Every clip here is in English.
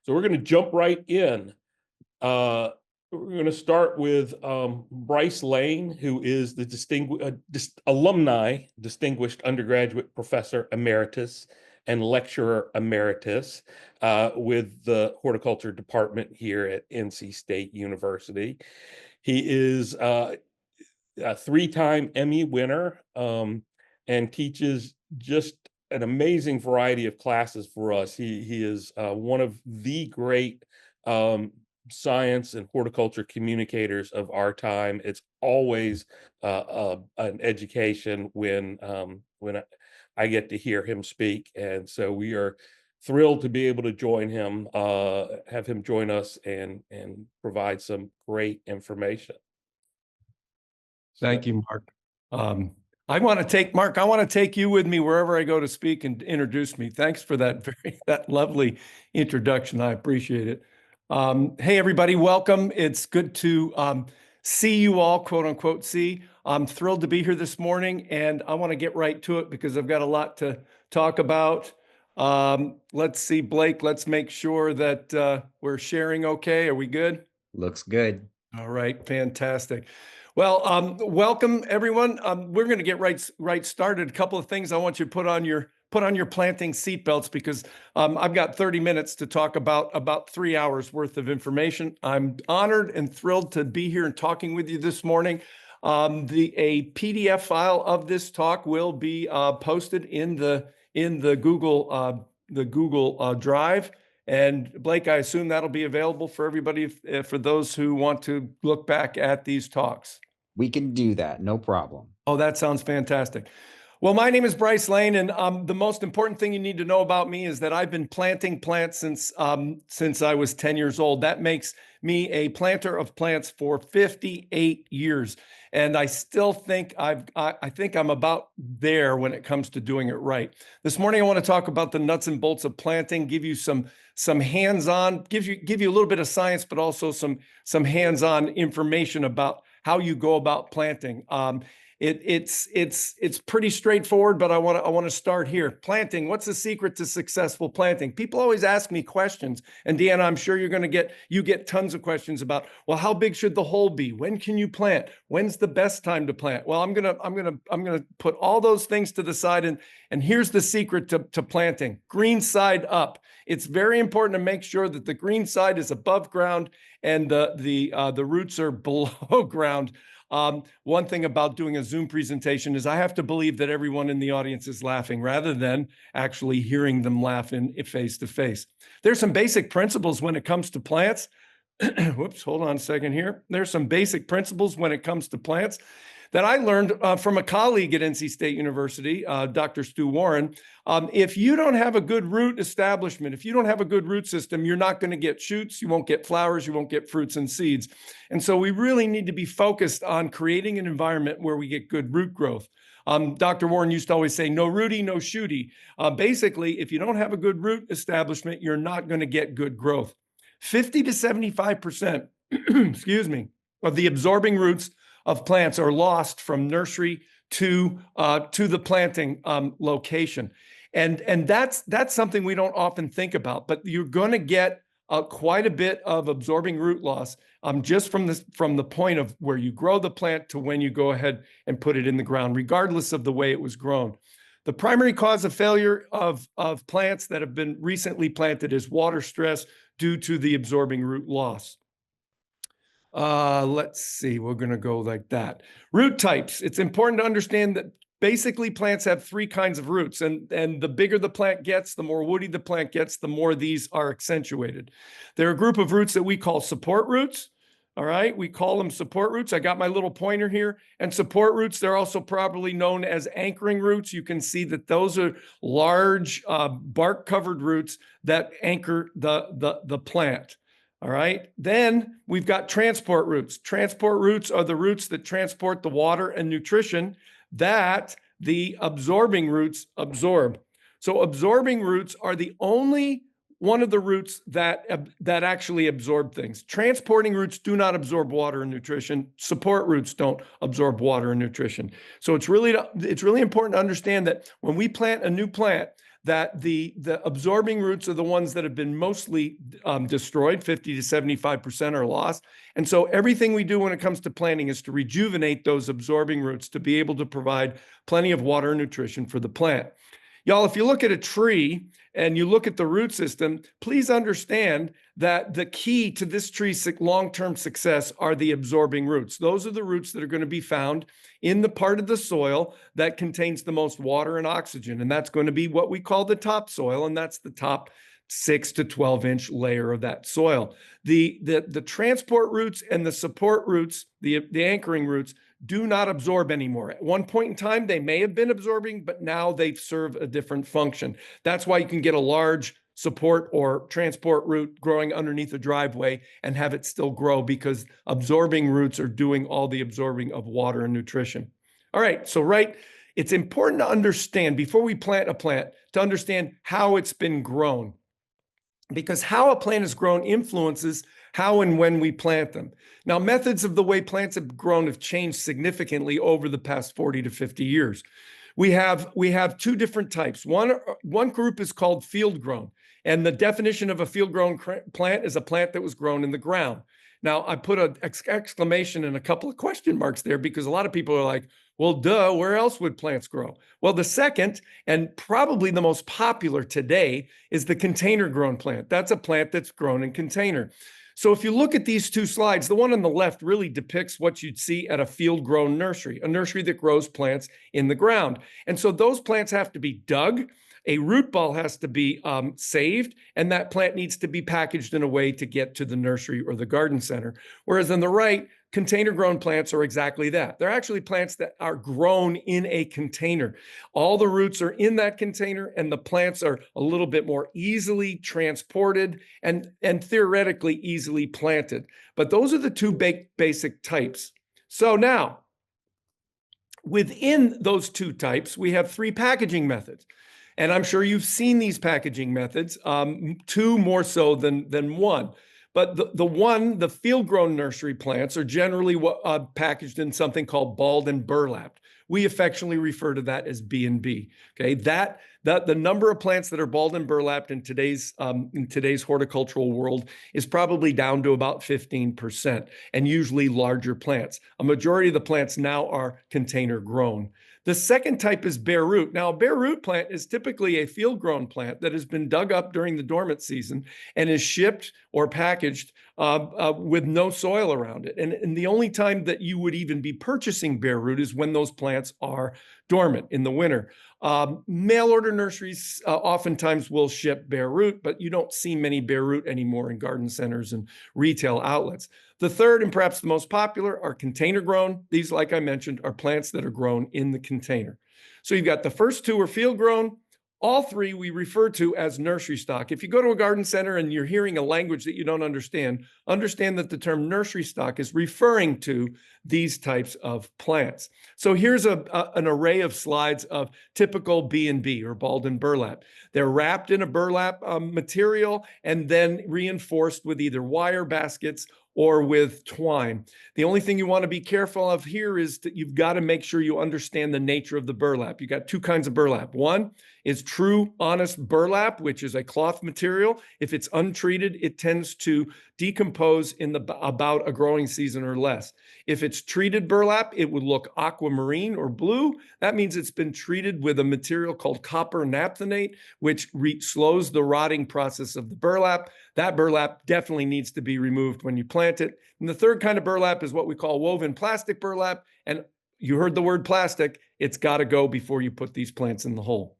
So we're going to jump right in. We're going to start with Bryce Lane, who is the distinguished undergraduate professor emeritus and lecturer emeritus with the horticulture department here at NC State University. He is a three-time Emmy winner and teaches just an amazing variety of classes for us. He is one of the great science and horticulture communicators of our time. It's always an education when I get to hear him speak, and so we are thrilled to be able to join him, have him join us, and provide some great information. Thank you, Mark. I want to take you with me wherever I go to speak and introduce me. Thanks for that lovely introduction. I appreciate it. Hey, everybody, welcome. It's good to see you all, quote unquote, see. I'm thrilled to be here this morning, and I want to get right to it because I've got a lot to talk about. Let's see, Blake, let's make sure that we're sharing okay. Are we good? Looks good. All right, fantastic. Well, welcome everyone. We're going to get right started. A couple of things I want you to put on your planting seatbelts because I've got 30 minutes to talk about 3 hours worth of information. I'm honored and thrilled to be here and talking with you this morning. A PDF file of this talk will be posted in the Google Drive. And Blake, I assume that'll be available for everybody for those who want to look back at these talks. We can do that, no problem. Oh, that sounds fantastic. Well, my name is Bryce Lane, and the most important thing you need to know about me is that I've been planting plants since I was 10 years old. That makes me a planter of plants for 58 years. And I still think I think I'm about there when it comes to doing it right. This morning, I want to talk about the nuts and bolts of planting, give you some hands-on, give you a little bit of science, but also some hands-on information about how you go about planting. It's pretty straightforward, but I want to start here. Planting, what's the secret to successful planting? People always ask me questions, and Deanna, I'm sure you get tons of questions about, well, how big should the hole be? When can you plant? When's the best time to plant? Well, I'm gonna put all those things to the side, and here's the secret to planting: green side up. It's very important to make sure that the green side is above ground and the roots are below ground. One thing about doing a Zoom presentation is I have to believe that everyone in the audience is laughing rather than actually hearing them laugh in face to face. There's some basic principles when it comes to plants. Whoops, hold on a second here. There's some basic principles when it comes to plants that I learned from a colleague at NC State University, Dr. Stu Warren. If you don't have a good root establishment, if you don't have a good root system, you're not going to get shoots, you won't get flowers, you won't get fruits and seeds. And so we really need to be focused on creating an environment where we get good root growth. Dr. Warren used to always say, no rooty, no shooty. Basically, if you don't have a good root establishment, you're not going to get good growth. 50 to 75%, excuse me, of the absorbing roots of plants are lost from nursery to the planting location. And that's something we don't often think about, but you're going to get quite a bit of absorbing root loss just from the point of where you grow the plant to when you go ahead and put it in the ground, regardless of the way it was grown. The primary cause of failure of plants that have been recently planted is water stress due to the absorbing root loss. Let's see, we're going to go like that. Root types. It's important to understand that basically plants have three kinds of roots, and the bigger the plant gets, the more woody the plant gets, the more these are accentuated. There are a group of roots that we call support roots. All right, we call them support roots. I got my little pointer here. And support roots, they're also properly known as anchoring roots. You can see that those are large bark-covered roots that anchor the plant. All right, then we've got transport roots. Transport roots are the roots that transport the water and nutrition that the absorbing roots absorb. So absorbing roots are the only one of the roots that actually absorb things. Transporting roots do not absorb water and nutrition. Support roots don't absorb water and nutrition. So it's really important to understand that when we plant a new plant, that the absorbing roots are the ones that have been mostly destroyed, 50 to 75% are lost. And so everything we do when it comes to planting is to rejuvenate those absorbing roots to be able to provide plenty of water and nutrition for the plant. Y'all, if you look at a tree and you look at the root system, please understand that the key to this tree's long-term success are the absorbing roots. Those are the roots that are going to be found in the part of the soil that contains the most water and oxygen. And that's going to be what we call the topsoil, and that's the top 6 to 12-inch layer of that soil. The transport roots and the support roots, the anchoring roots, do not absorb anymore. At one point in time, they may have been absorbing, but now they serve a different function. That's why you can get a large support or transport root growing underneath a driveway and have it still grow, because absorbing roots are doing all the absorbing of water and nutrition. All right, so it's important to understand before we plant a plant, to understand how it's been grown, because how a plant is grown influences how and when we plant them. Now, methods of the way plants have grown have changed significantly over the past 40 to 50 years. We have two different types. One group is called field grown. And the definition of a field grown plant is a plant that was grown in the ground. Now, I put an exclamation and a couple of question marks there because a lot of people are like, well, duh, where else would plants grow? Well, the second and probably the most popular today is the container grown plant. That's a plant that's grown in container. So if you look at these two slides, the one on the left really depicts what you'd see at a field grown nursery, a nursery that grows plants in the ground. And so those plants have to be dug. A root ball has to be saved, and that plant needs to be packaged in a way to get to the nursery or the garden center. Whereas on the right, container grown plants are exactly that. They're actually plants that are grown in a container. All the roots are in that container, and the plants are a little bit more easily transported and theoretically easily planted. But those are the two basic types. So now, within those two types, we have three packaging methods. And I'm sure you've seen these packaging methods, two more so than one. But the field-grown nursery plants are generally packaged in something called balled and burlapped. We affectionately refer to that as B&B. Okay, the number of plants that are balled and burlapped in today's horticultural world is probably down to about 15%, and usually larger plants. A majority of the plants now are container grown. The second type is bare root. Now, a bare root plant is typically a field-grown plant that has been dug up during the dormant season and is shipped or packaged with no soil around it. And the only time that you would even be purchasing bare root is when those plants are dormant in the winter. Mail order nurseries oftentimes will ship bare root, but you don't see many bare root anymore in garden centers and retail outlets. The third and perhaps the most popular are container grown. These, like I mentioned, are plants that are grown in the container. So you've got the first two are field grown. All three we refer to as nursery stock. If you go to a garden center and you're hearing a language that you don't understand that the term nursery stock is referring to these types of plants. So here's an array of slides of typical B&B or balled and burlap. They're wrapped in a burlap material and then reinforced with either wire baskets or with twine. The only thing you want to be careful of here is that you've got to make sure you understand the nature of the burlap. You got two kinds of burlap. One is true, honest burlap, which is a cloth material. If it's untreated, it tends to decompose in about a growing season or less. If it's treated burlap, it would look aquamarine or blue. That means it's been treated with a material called copper naphthenate, which slows the rotting process of the burlap. That burlap definitely needs to be removed when you plant it. And the third kind of burlap is what we call woven plastic burlap. And you heard the word plastic. It's got to go before you put these plants in the hole.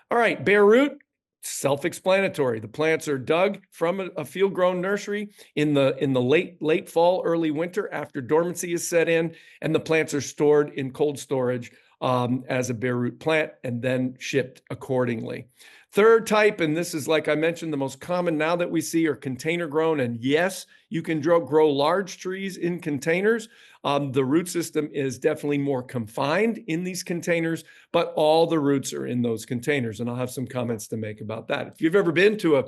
All right, bare root, self-explanatory. The plants are dug from a field-grown nursery in the late fall, early winter after dormancy is set in, and the plants are stored in cold storage as a bare root plant and then shipped accordingly. Third type, and this is, like I mentioned, the most common now that we see are container grown. And yes, you can grow large trees in containers. The root system is definitely more confined in these containers, but all the roots are in those containers. And I'll have some comments to make about that. If you've ever been to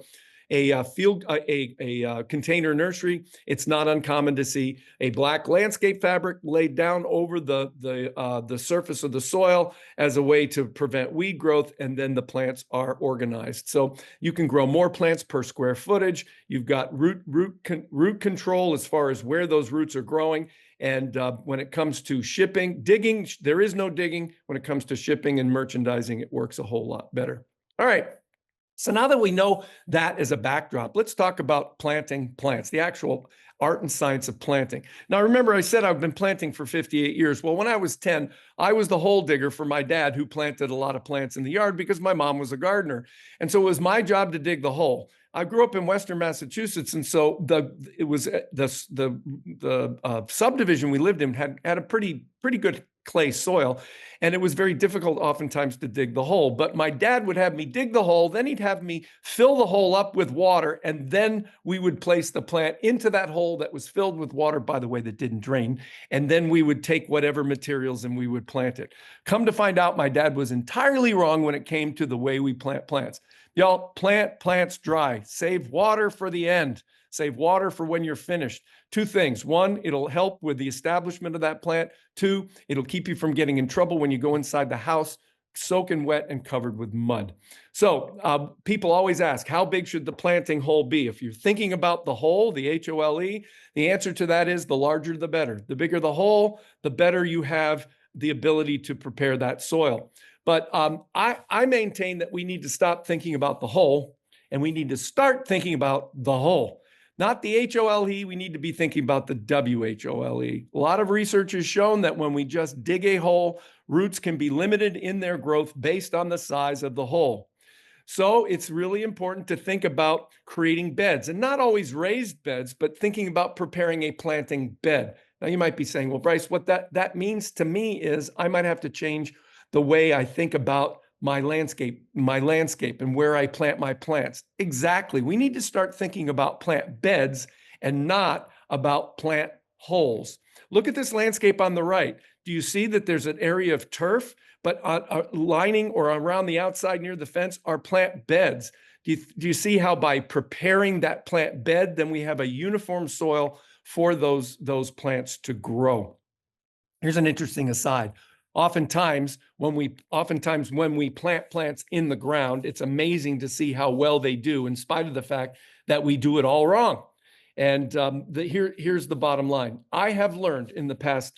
a container nursery, it's not uncommon to see a black landscape fabric laid down over the surface of the soil as a way to prevent weed growth, and then the plants are organized. So you can grow more plants per square footage. You've got root control as far as where those roots are growing. And when it comes to shipping, digging, there is no digging. When it comes to shipping and merchandising, it works a whole lot better. All right. So now that we know that as a backdrop, let's talk about planting plants, the actual art and science of planting. Now, remember, I said I've been planting for 58 years. Well, when I was 10, I was the hole digger for my dad, who planted a lot of plants in the yard because my mom was a gardener. And so it was my job to dig the hole. I grew up in Western Massachusetts, and so the subdivision we lived in had a pretty good clay soil, and it was very difficult oftentimes to dig the hole. But my dad would have me dig the hole, then he'd have me fill the hole up with water, and then we would place the plant into that hole that was filled with water, by the way, that didn't drain, and then we would take whatever materials and we would plant it. Come to find out, my dad was entirely wrong when it came to the way we plant plants. Y'all, plant plants dry. Save water for the end. Save water for when you're finished. Two things. One, it'll help with the establishment of that plant. Two, it'll keep you from getting in trouble when you go inside the house, soaking wet and covered with mud. So people always ask, how big should the planting hole be? If you're thinking about the hole, the H-O-L-E, the answer to that is the larger the better. The bigger the hole, the better you have the ability to prepare that soil. But I maintain that we need to stop thinking about the hole, and we need to start thinking about the hole. Not the H-O-L-E, we need to be thinking about the W-H-O-L-E. A lot of research has shown that when we just dig a hole, roots can be limited in their growth based on the size of the hole. So it's really important to think about creating beds, and not always raised beds, but thinking about preparing a planting bed. Now you might be saying, well, Bryce, what that means to me is I might have to change the way I think about my landscape and where I plant my plants. Exactly. We need to start thinking about plant beds and not about plant holes. Look at this landscape on the right. Do you see that there's an area of turf, but lining or around the outside near the fence are plant beds? Do you see how by preparing that plant bed, then we have a uniform soil for those plants to grow? Here's an interesting aside. Oftentimes when we plant plants in the ground, it's amazing to see how well they do, in spite of the fact that we do it all wrong. And here's the bottom line. I have learned in the past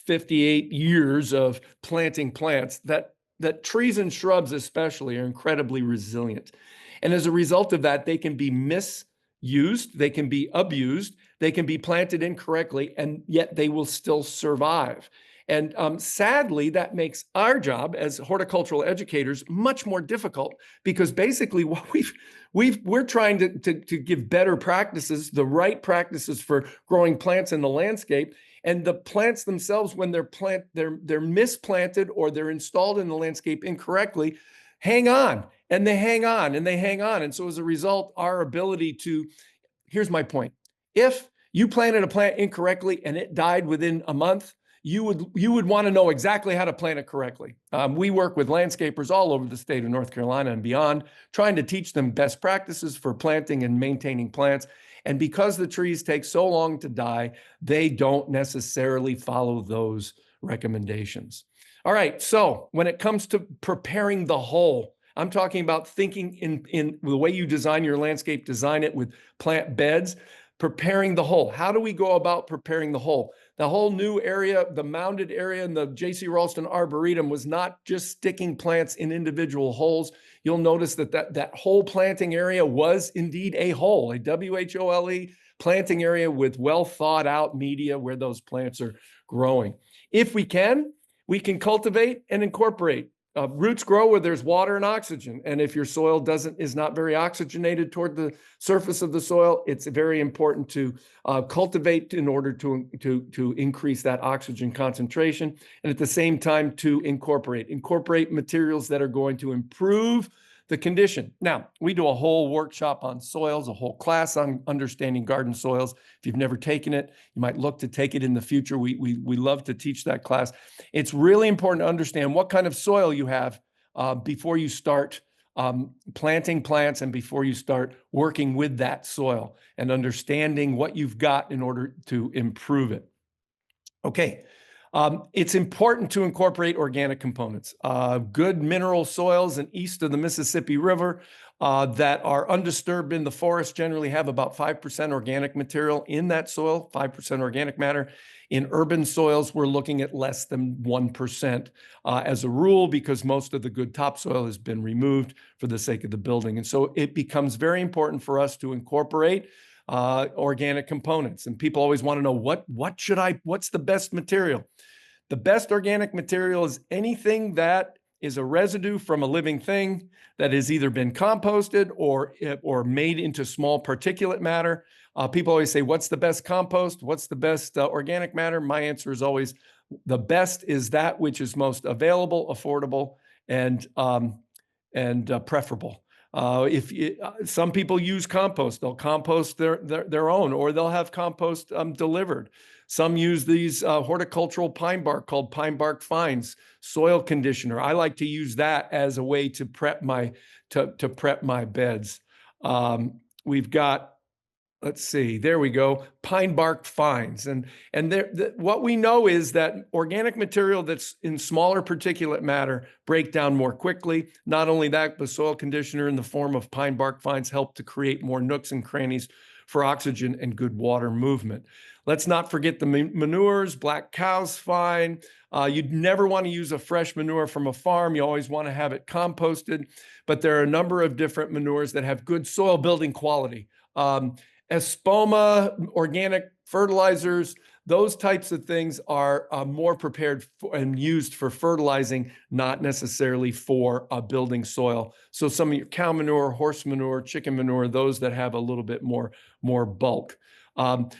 58 years of planting plants that trees and shrubs especially are incredibly resilient. And as a result of that, they can be misused, they can be abused, they can be planted incorrectly, and yet they will still survive. And sadly, that makes our job as horticultural educators much more difficult, because basically what we're trying to give better practices, the right practices for growing plants in the landscape. And the plants themselves, when they're misplanted or they're installed in the landscape incorrectly, hang on and they hang on and they hang on. And so as a result, our ability to, here's my point. If you planted a plant incorrectly and it died within a month, you would want to know exactly how to plant it correctly. We work with landscapers all over the state of North Carolina and beyond, trying to teach them best practices for planting and maintaining plants. And because the trees take so long to die, they don't necessarily follow those recommendations. All right, so when it comes to preparing the hole, I'm talking about thinking in the way you design your landscape, design it with plant beds, preparing the hole. How do we go about preparing the hole? The whole new area, the mounded area in the J.C. Raulston Arboretum was not just sticking plants in individual holes. You'll notice that whole planting area was indeed a hole, a W-H-O-L-E planting area with well thought out media where those plants are growing. If we can cultivate and incorporate. Roots grow where there's water and oxygen. And if your soil is not very oxygenated toward the surface of the soil, it's very important to cultivate in order to increase that oxygen concentration. And at the same time, to incorporate materials that are going to improve the condition. Now, we do a whole workshop on soils, a whole class on understanding garden soils. If you've never taken it, you might look to take it in the future. We love to teach that class. It's really important to understand what kind of soil you have before you start planting plants and before you start working with that soil and understanding what you've got in order to improve it. Okay. It's important to incorporate organic components. Good mineral soils and east of the Mississippi River that are undisturbed in the forest generally have about 5% organic material in that soil, 5% organic matter. In urban soils, we're looking at less than 1% as a rule because most of the good topsoil has been removed for the sake of the building. And so it becomes very important for us to incorporate organic components. And people always want to know what's the best material? The best organic material is anything that is a residue from a living thing that has either been composted or made into small particulate matter. People always say, what's the best compost? What's the best organic matter? My answer is always the best is that which is most available, affordable, and preferable. Some people use compost, they'll compost their own, or they'll have compost delivered. Some use these horticultural pine bark called pine bark fines, soil conditioner. I like to use that as a way to prep my beds. We've got, let's see, there we go, pine bark fines. And what we know is that organic material that's in smaller particulate matter break down more quickly. Not only that, but soil conditioner in the form of pine bark fines help to create more nooks and crannies for oxygen and good water movement. Let's not forget the manures. Black cow's fine. You'd never want to use a fresh manure from a farm. You always want to have it composted. But there are a number of different manures that have good soil building quality. Espoma, organic fertilizers, those types of things are more prepared for and used for fertilizing, not necessarily for building soil. So some of your cow manure, horse manure, chicken manure, those that have a little bit more bulk.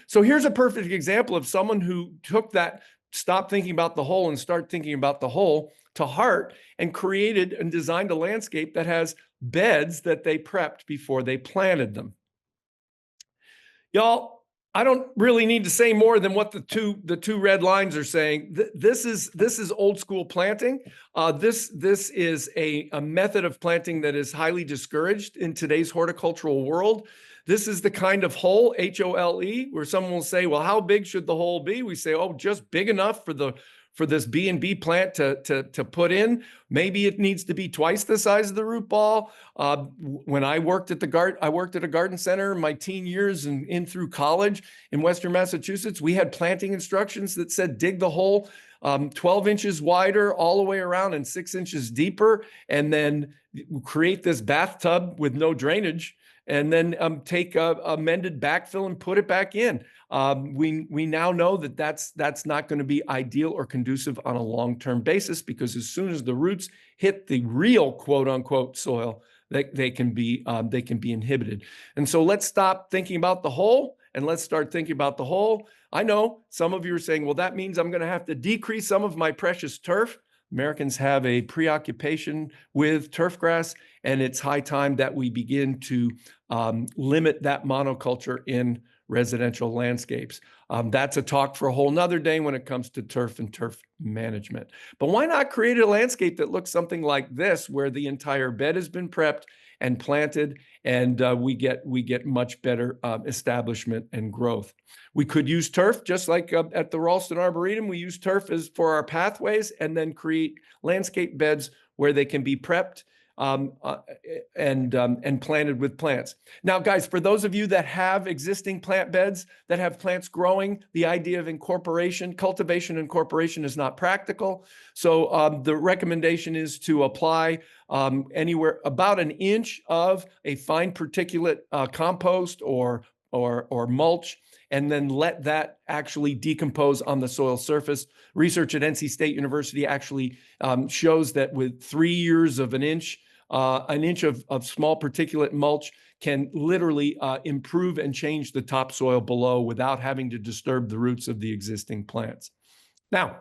So here's a perfect example of someone who took that, stopped thinking about the whole and start thinking about the whole to heart and created and designed a landscape that has beds that they prepped before they planted them. Y'all, I don't really need to say more than what the two red lines are saying. This is old school planting. This is a method of planting that is highly discouraged in today's horticultural world. This is the kind of hole, H-O-L-E, where someone will say, well, how big should the hole be? We say, oh, just big enough for this B&B plant to put in. Maybe it needs to be twice the size of the root ball. When I worked at a garden center in my teen years and in through college in Western Massachusetts, we had planting instructions that said dig the hole 12 inches wider all the way around and 6 inches deeper, and then create this bathtub with no drainage, and then take a mended backfill and put it back in. We now know that that's not going to be ideal or conducive on a long-term basis, because as soon as the roots hit the real quote unquote soil, they can be inhibited. And so let's stop thinking about the whole and let's start thinking about the whole. I know some of you are saying, well, that means I'm going to have to decrease some of my precious turf. Americans have a preoccupation with turf grass, and it's high time that we begin to limit that monoculture in residential landscapes. That's a talk for a whole nother day when it comes to turf and turf management. But why not create a landscape that looks something like this, where the entire bed has been prepped and planted, and we get much better establishment and growth. We could use turf, just like at the Raulston Arboretum. We use turf as for our pathways, and then create landscape beds where they can be prepped and planted with plants. Now, guys, for those of you that have existing plant beds that have plants growing, the idea of incorporation, cultivation incorporation is not practical. So the recommendation is to apply anywhere about an inch of a fine particulate compost or mulch, and then let that actually decompose on the soil surface. Research at NC State University actually shows that with 3 years of an inch of small particulate mulch can literally improve and change the topsoil below without having to disturb the roots of the existing plants. Now,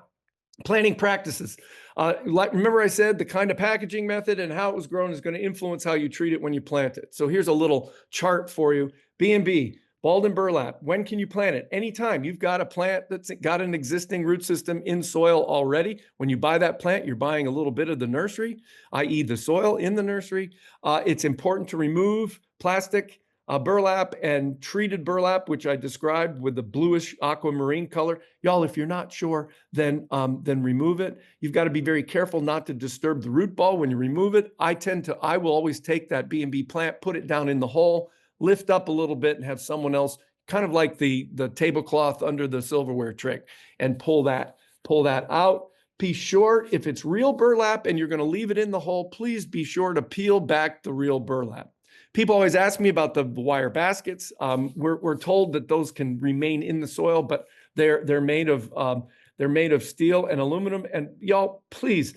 planting practices. Remember I said the kind of packaging method and how it was grown is going to influence how you treat it when you plant it. So here's a little chart for you. B&B, Balled and burlap, when can you plant it? Anytime. You've got a plant that's got an existing root system in soil already. When you buy that plant, you're buying a little bit of the nursery, i.e. the soil in the nursery. It's important to remove plastic, burlap and treated burlap, which I described with the bluish aquamarine color. Y'all, if you're not sure, then remove it. You've got to be very careful not to disturb the root ball when you remove it. I will always take that B&B plant, put it down in the hole, lift up a little bit and have someone else, kind of like the tablecloth under the silverware trick, and pull that out. Be sure, if it's real burlap and you're going to leave it in the hole, please be sure to peel back the real burlap. People always ask me about the wire baskets. We're told that those can remain in the soil, but they're made of steel and aluminum. And y'all, please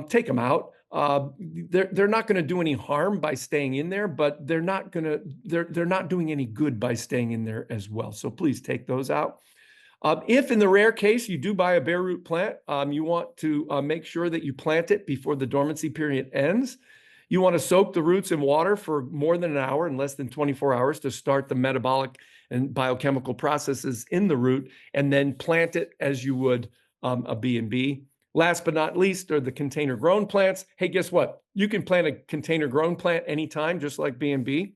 take them out. They're not going to do any harm by staying in there, but they're not doing any good by staying in there as well. So please take those out. If in the rare case you do buy a bare root plant, you want to make sure that you plant it before the dormancy period ends. You want to soak the roots in water for more than an hour and less than 24 hours to start the metabolic and biochemical processes in the root, and then plant it as you would a B&B. Last but not least are the container grown plants. Hey, guess what? You can plant a container grown plant anytime, just like B&B.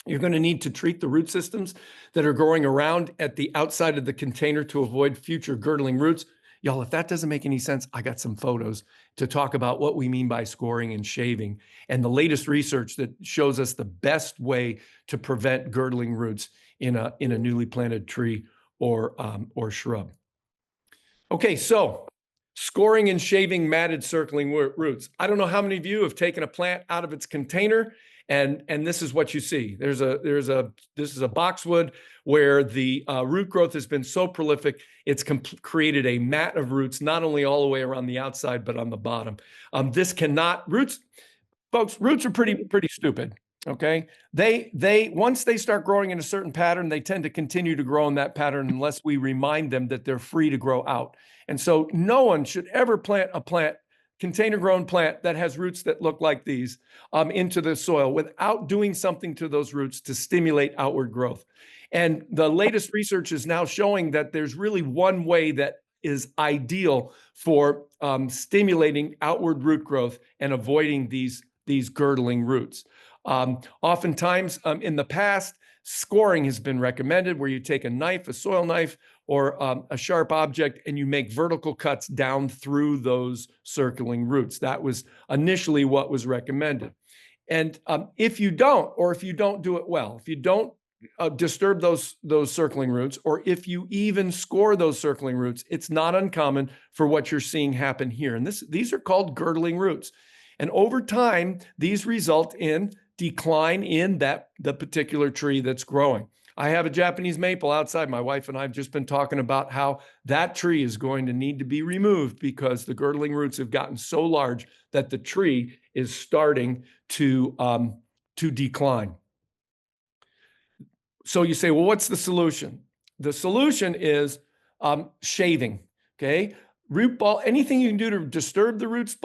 You're going to need to treat the root systems that are growing around at the outside of the container to avoid future girdling roots. Y'all, if that doesn't make any sense, I got some photos to talk about what we mean by scoring and shaving and the latest research that shows us the best way to prevent girdling roots in a newly planted tree or shrub. Okay, so scoring and shaving matted circling roots. I don't know how many of you have taken a plant out of its container, and this is what you see. This is a boxwood where the root growth has been so prolific, it's created a mat of roots, not only all the way around the outside, but on the bottom. Folks, roots are pretty stupid. Okay, once they start growing in a certain pattern, they tend to continue to grow in that pattern unless we remind them that they're free to grow out. And so no one should ever plant a container grown plant that has roots that look like these into the soil without doing something to those roots to stimulate outward growth. And the latest research is now showing that there's really one way that is ideal for stimulating outward root growth and avoiding these girdling roots. Oftentimes in the past, scoring has been recommended, where you take a knife, a soil knife, or a sharp object, and you make vertical cuts down through those circling roots. That was initially what was recommended. And if you don't do it well, if you don't disturb those circling roots, or if you even score those circling roots, it's not uncommon for what you're seeing happen here. And these are called girdling roots. And over time, these result in decline in the particular tree that's growing. I have a Japanese maple outside. My wife and I have just been talking about how that tree is going to need to be removed because the girdling roots have gotten so large that the tree is starting to decline. So you say, well, what's the solution? The solution is shaving, okay? Root ball, anything you can do to disturb the root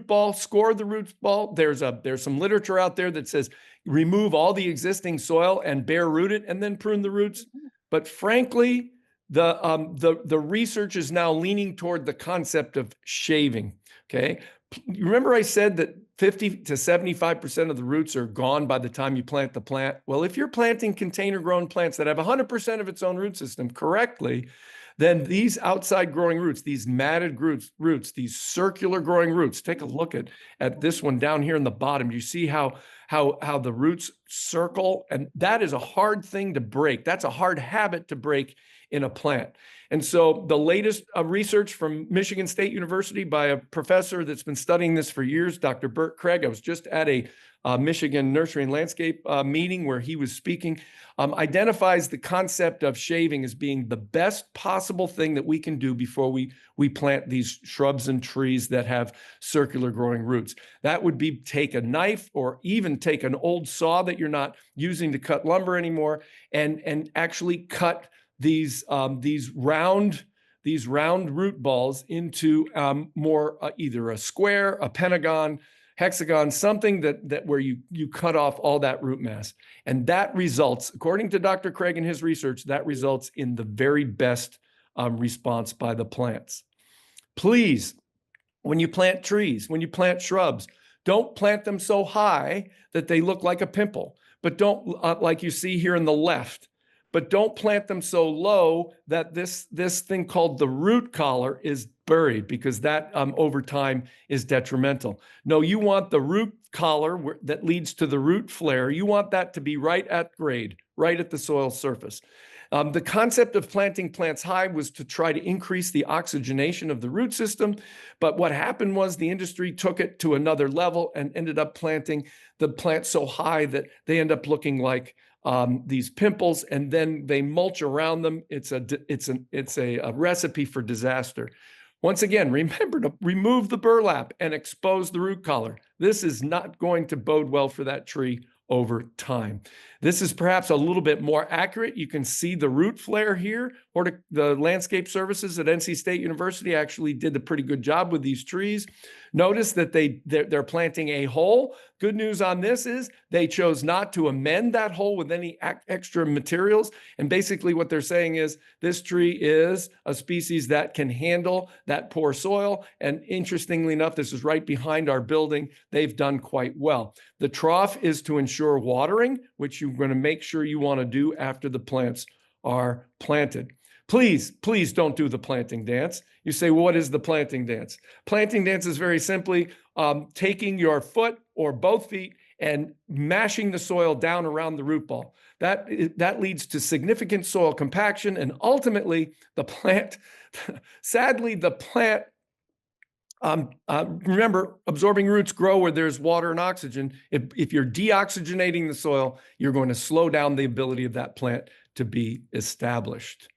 ball, score the root ball. There's some literature out there that says remove all the existing soil and bare root it and then prune the roots. But frankly, the research is now leaning toward the concept of shaving. Okay, you remember I said that 50 to 75% of the roots are gone by the time you plant the plant. Well, if you're planting container grown plants that have 100% of its own root system correctly, then these outside growing roots, these matted roots, these circular growing roots, take a look at this one down here in the bottom. You see how the roots circle, and that is a hard thing to break. That's a hard habit to break in a plant. And so the latest research from Michigan State University by a professor that's been studying this for years, Dr. Burt Craig, I was just at a Michigan Nursery and Landscape meeting where he was speaking, identifies the concept of shaving as being the best possible thing that we can do before we plant these shrubs and trees that have circular growing roots. That would be take a knife or even take an old saw that you're not using to cut lumber anymore and actually cut these round root balls into more either a square, a pentagon, hexagon, something that where you cut off all that root mass. And that results, according to Dr. Craig and his research, that results in the very best response by the plants. Please, when you plant trees, when you plant shrubs, don't plant them so high that they look like a pimple, but don't, like you see here in the left, but don't plant them so low that this thing called the root collar is buried, because that over time is detrimental. No, you want the root collar that leads to the root flare. You want that to be right at grade, right at the soil surface. The concept of planting plants high was to try to increase the oxygenation of the root system. But what happened was the industry took it to another level and ended up planting the plants so high that they end up looking like these pimples, and then they mulch around them. It's a recipe for disaster. Once again, remember to remove the burlap and expose the root collar. This is not going to bode well for that tree over time. This is perhaps a little bit more accurate. You can see the root flare here. The landscape services at NC State University actually did a pretty good job with these trees. Notice that they're planting a hole. Good news on this is they chose not to amend that hole with any extra materials. And basically what they're saying is this tree is a species that can handle that poor soil. And interestingly enough, this is right behind our building. They've done quite well. The trough is to ensure watering, which you're going to make sure you want to do after the plants are planted. Please, please don't do the planting dance. You say, well, what is the planting dance? Planting dance is very simply taking your foot or both feet and mashing the soil down around the root ball. That leads to significant soil compaction, and ultimately the plant, sadly, the plant, remember, absorbing roots grow where there's water and oxygen. If you're deoxygenating the soil, you're going to slow down the ability of that plant to be established.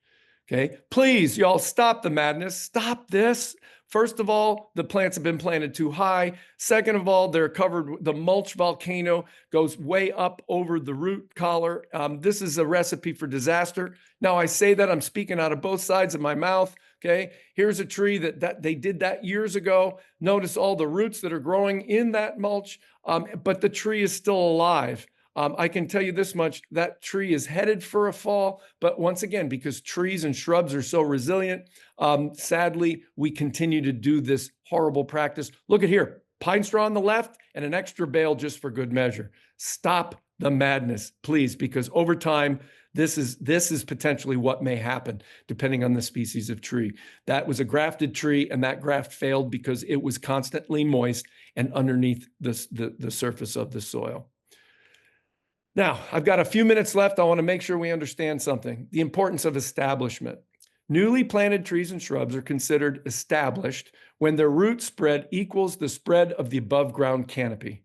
Okay, please, y'all stop the madness. Stop this. First of all, the plants have been planted too high. Second of all, they're covered, the mulch volcano goes way up over the root collar. This is a recipe for disaster. Now, I say that I'm speaking out of both sides of my mouth. Okay, here's a tree that they did that years ago. Notice all the roots that are growing in that mulch, but the tree is still alive. I can tell you this much, that tree is headed for a fall, but once again, because trees and shrubs are so resilient, sadly, we continue to do this horrible practice. Look at here, pine straw on the left and an extra bale just for good measure. Stop the madness, please, because over time, this is potentially what may happen depending on the species of tree. That was a grafted tree, and that graft failed because it was constantly moist and underneath the surface of the soil. Now, I've got a few minutes left. I want to make sure we understand something, the importance of establishment. Newly planted trees and shrubs are considered established when their root spread equals the spread of the above ground canopy.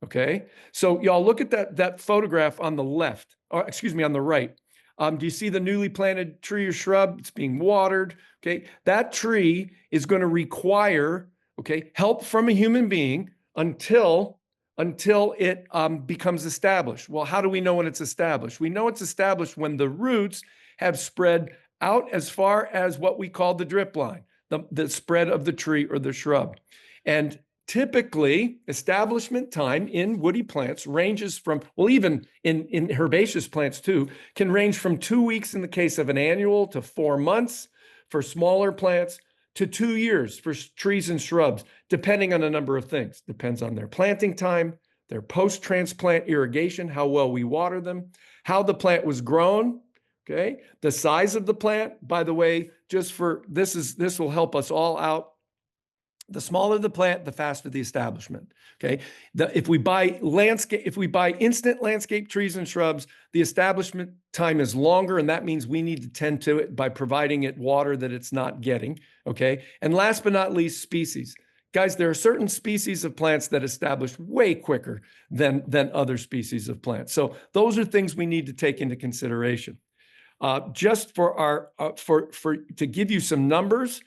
Okay, so y'all look at that photograph on the left, or excuse me, on the right. Do you see the newly planted tree or shrub? It's being watered. Okay, that tree is going to require, okay, help from a human being until it becomes established. Well, how do we know when it's established? We know it's established when the roots have spread out as far as what we call the drip line, the spread of the tree or the shrub. And typically, establishment time in woody plants ranges from, well, even in herbaceous plants too, can range from 2 weeks in the case of an annual to 4 months for smaller plants, to 2 years for trees and shrubs, depending on a number of things. Depends on their planting time, their post-transplant irrigation, how well we water them, how the plant was grown, okay? The size of the plant, by the way, just for, this will help us all out. The smaller the plant, the faster the establishment. Okay. If we buy instant landscape trees and shrubs, the establishment time is longer, and that means we need to tend to it by providing it water that it's not getting. Okay. And last but not least, species. Guys, there are certain species of plants that establish way quicker than other species of plants. So those are things we need to take into consideration. Just for to give you some numbers,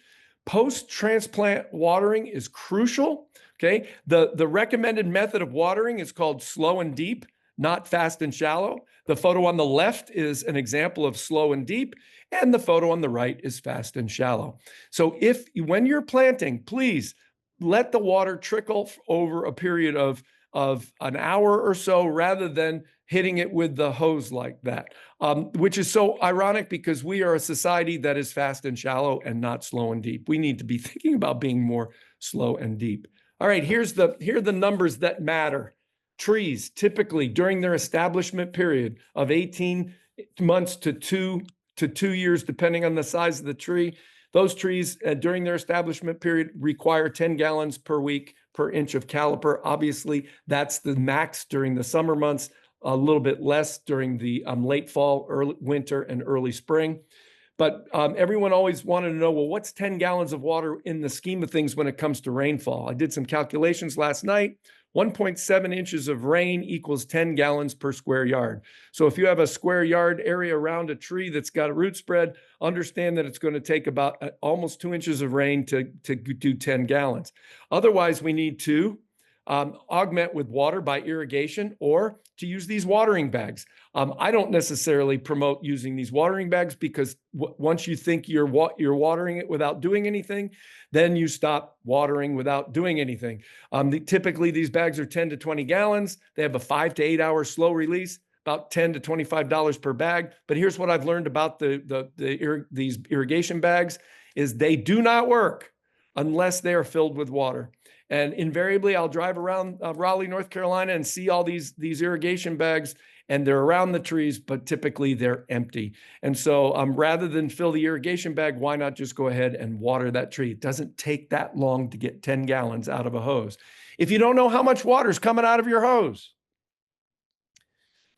post-transplant watering is crucial, okay? The recommended method of watering is called slow and deep, not fast and shallow. The photo on the left is an example of slow and deep, and the photo on the right is fast and shallow. So when you're planting, please let the water trickle over a period of an hour or so rather than hitting it with the hose like that, which is so ironic because we are a society that is fast and shallow and not slow and deep. We need to be thinking about being more slow and deep. All right, here are the numbers that matter. Trees, typically during their establishment period of 18 months to 2 years, depending on the size of the tree, those trees during their establishment period require 10 gallons per week per inch of caliper. Obviously, that's the max during the summer months, a little bit less during the late fall, early winter, and early spring. But everyone always wanted to know, well, what's 10 gallons of water in the scheme of things when it comes to rainfall? I did some calculations last night. 1.7 inches of rain equals 10 gallons per square yard. So if you have a square yard area around a tree that's got a root spread, understand that it's going to take about almost 2 inches of rain to do 10 gallons. Otherwise, we need to augment with water by irrigation or to use these watering bags. I don't necessarily promote using these watering bags because once you think you're watering it without doing anything, then you stop watering without doing anything. Typically, these bags are 10 to 20 gallons. They have a 5 to 8 hour slow release, about $10 to $25 per bag. But here's what I've learned about these irrigation bags is they do not work unless they are filled with water. And invariably, I'll drive around Raleigh, North Carolina, and see all these irrigation bags, and they're around the trees, but typically they're empty. And so rather than fill the irrigation bag, why not just go ahead and water that tree? It doesn't take that long to get 10 gallons out of a hose. If you don't know how much water is coming out of your hose,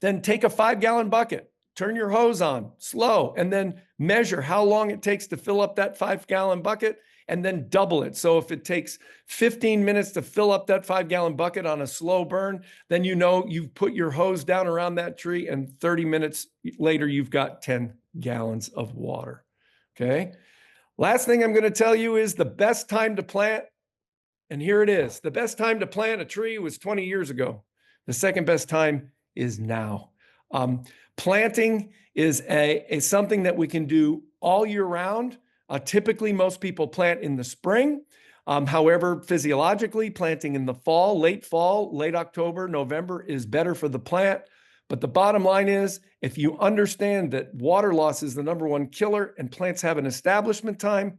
then take a 5-gallon bucket, turn your hose on slow, and then measure how long it takes to fill up that 5-gallon bucket, and then double it. So if it takes 15 minutes to fill up that 5-gallon bucket on a slow burn, then you know you've put your hose down around that tree, and 30 minutes later, you've got 10 gallons of water. Okay. Last thing I'm going to tell you is the best time to plant. And here it is. The best time to plant a tree was 20 years ago. The second best time is now. Planting is something that we can do all year round. Typically, most people plant in the spring. However, physiologically, planting in the fall, late October, November is better for the plant. But the bottom line is, if you understand that water loss is the #1 killer and plants have an establishment time,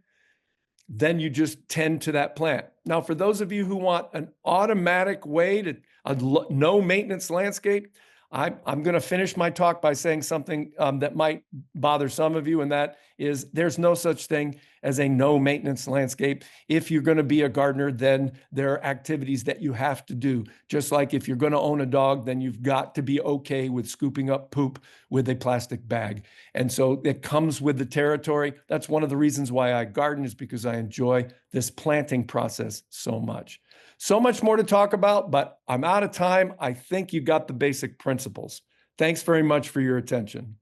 then you just tend to that plant. Now, for those of you who want an automatic way to no maintenance landscape, I'm going to finish my talk by saying something that might bother some of you, and that is there's no such thing as a no maintenance landscape. If you're going to be a gardener, then there are activities that you have to do. Just like if you're going to own a dog, then you've got to be okay with scooping up poop with a plastic bag. And so it comes with the territory. That's one of the reasons why I garden, is because I enjoy this planting process so much. So much more to talk about, but I'm out of time. I think you got the basic principles. Thanks very much for your attention.